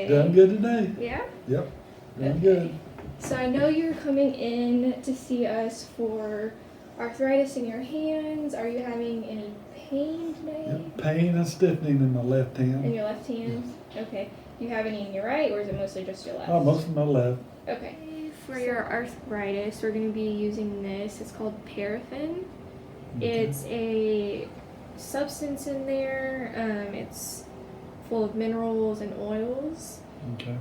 today? Done good today. Yeah? Yep. Done good. So I know you're coming in to see us for arthritis in your hands. Are you having any pain today? Yep. Pain and stiffening in my left hand. In your left hand? Okay. Do you have any in your right, or is it mostly just your left? Oh, most of my left. Okay. For your arthritis, we're going to be using this. It's called Paraffin. Okay. It's a substance in there. It's full of minerals and oils. Okay.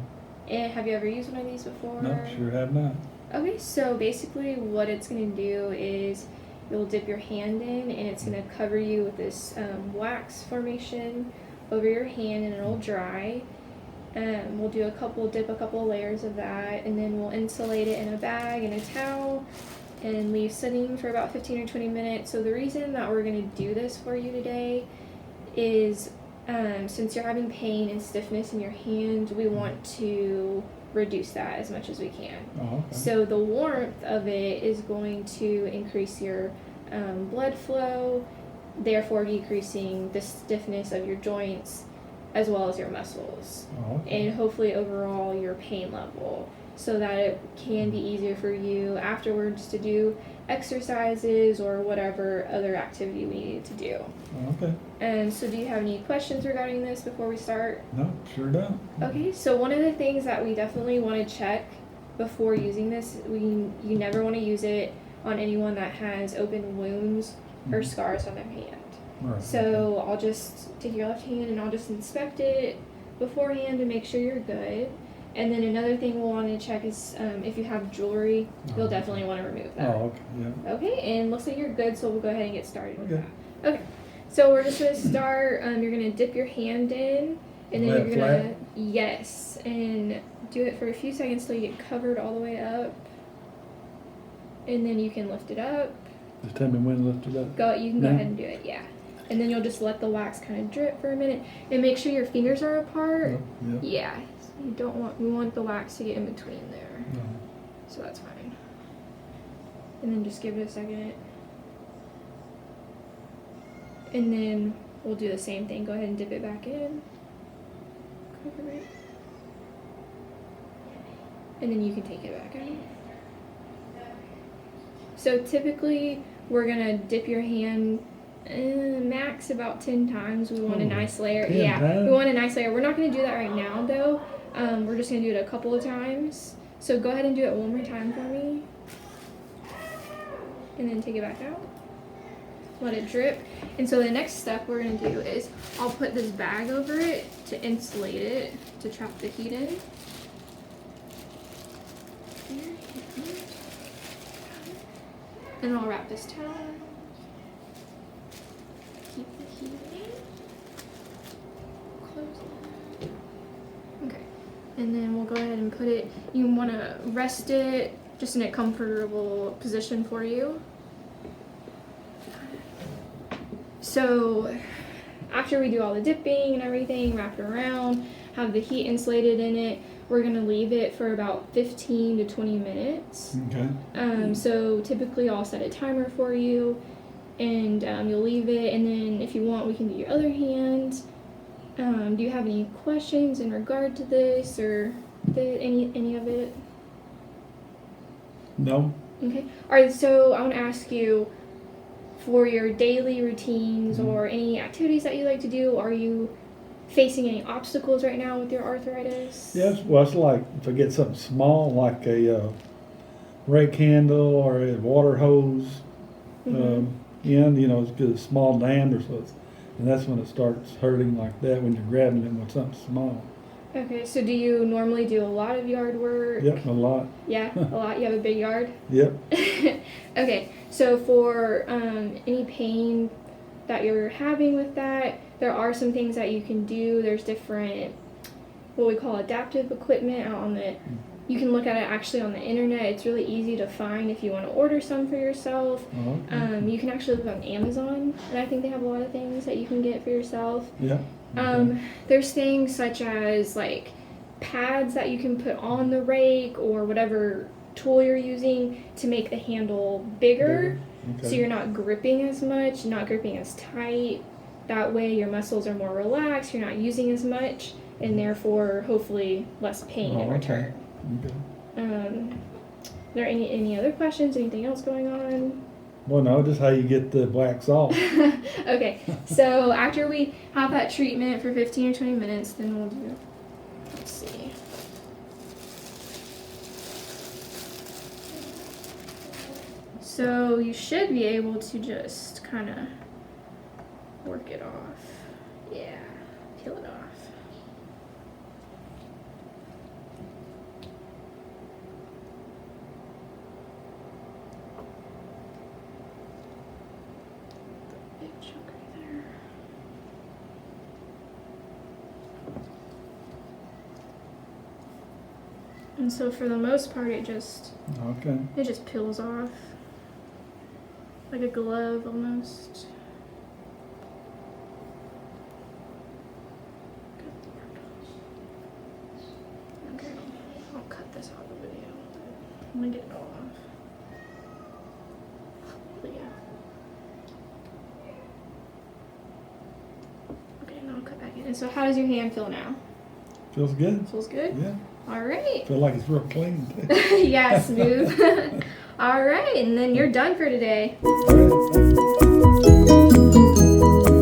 And have you ever used one of these before? No, sure have not. Okay, so basically what it's going to do is you'll dip your hand in, and it's going to cover you with this wax formation over your hand, and it'll dry. We'll dip a couple layers of that, and then we'll insulate it in a bag and a towel and leave sitting for about 15 or 20 minutes. So the reason that we're going to do this for you today is since you're having pain and stiffness in your hand, we want to reduce that as much as we can. Oh, okay. So the warmth of it is going to increase your blood flow, therefore decreasing the stiffness of your joints as well as your muscles, Oh, okay. and hopefully overall your pain level, so that it can be easier for you afterwards to do exercises or whatever other activity we need to do. Oh, okay. And so do you have any questions regarding this before we start? No, sure don't. Okay, so one of the things that we definitely want to check before using this, you never want to use it on anyone that has open wounds or scars on their hand. Right. So I'll just take your left hand and I'll just inspect it beforehand to make sure you're good. And then another thing we'll want to check is if you have jewelry, you'll definitely want to remove that. Oh, okay. Yeah. Okay, and looks like you're good, so we'll go ahead and get started with Okay. that. Okay, so we're just going to start. You're going to dip your hand in, and then Lay you're it going to, yes, and do it for a few seconds till you get covered all the way up. And then you can lift it up. Just tell me when to lift it up. You can go Now? ahead and do it, yeah. And then you'll just let the wax kind of drip for a minute, and make sure your fingers are apart. Yep. Yep. Yeah, we want the wax to get in between there. No. So that's fine. And then just give it a second. And then we'll do the same thing. Go ahead and dip it back in. Cover it. And then you can take it back out. So typically we're gonna dip your hand max about 10 times. We want a nice layer. 10 Yeah, times? we want a nice layer. We're not gonna do that right now though. We're just gonna do it a couple of times. So go ahead and do it one more time for me. And then take it back out. Let it drip. And so the next step we're gonna do is I'll put this bag over it to insulate it, to trap the heat in. And I'll wrap this towel. Keep the heat in. Close it. Okay. And then we'll go ahead and put it, you want to rest it just in a comfortable position for you. So after we do all the dipping and everything, wrap it around, have the heat insulated in it, we're going to leave it for about 15 to 20 minutes. Okay. So typically I'll set a timer for you, and you'll leave it, and then if you want we can do your other hand. Do you have any questions in regard to this or any of it? No. Okay. Alright, so I want to ask you, for your daily routines or any activities that you like to do, are you facing any obstacles right now with your arthritis? Yes. Well, it's like if I get something small, like a rake handle or a water hose, it's just a small diameter, and that's when it starts hurting like that, when you're grabbing it with something small. Okay, so do you normally do a lot of yard work? Yep, a lot. Yeah, a lot. You have a big yard? Yep. Okay, so for any pain that you're having with that, there are some things that you can do. There's different, what we call adaptive equipment out on the, you can look at it actually on the internet. It's really easy to find if you want to order some for yourself. Okay. You can actually look on Amazon, and I think they have a lot of things that you can get for yourself. Yeah. Okay. There's things such as like pads that you can put on the rake or whatever tool you're using to make the handle bigger. Okay. So you're not gripping as much, not gripping as tight. That way your muscles are more relaxed, you're not using as much. and therefore hopefully less pain in return. Okay. Are there any other questions? Anything else going on? Well, no, just how you get the wax off. Okay, so after we have that treatment for 15 or 20 minutes, then we'll do, let's see. So you should be able to just kind of work it off. Yeah, peel it off. Big chunk right there. And so for the most part, it just peels off. Like a glove almost. Okay, I'll cut this out of the video. I'm gonna get it all off. But yeah. Okay, now I'll cut back in. And so how does your hand feel now? Feels good. Feels good? Yeah. All right. Feel like it's real clean too. Yeah, smooth. All right, and then you're done for today. All right, thank you.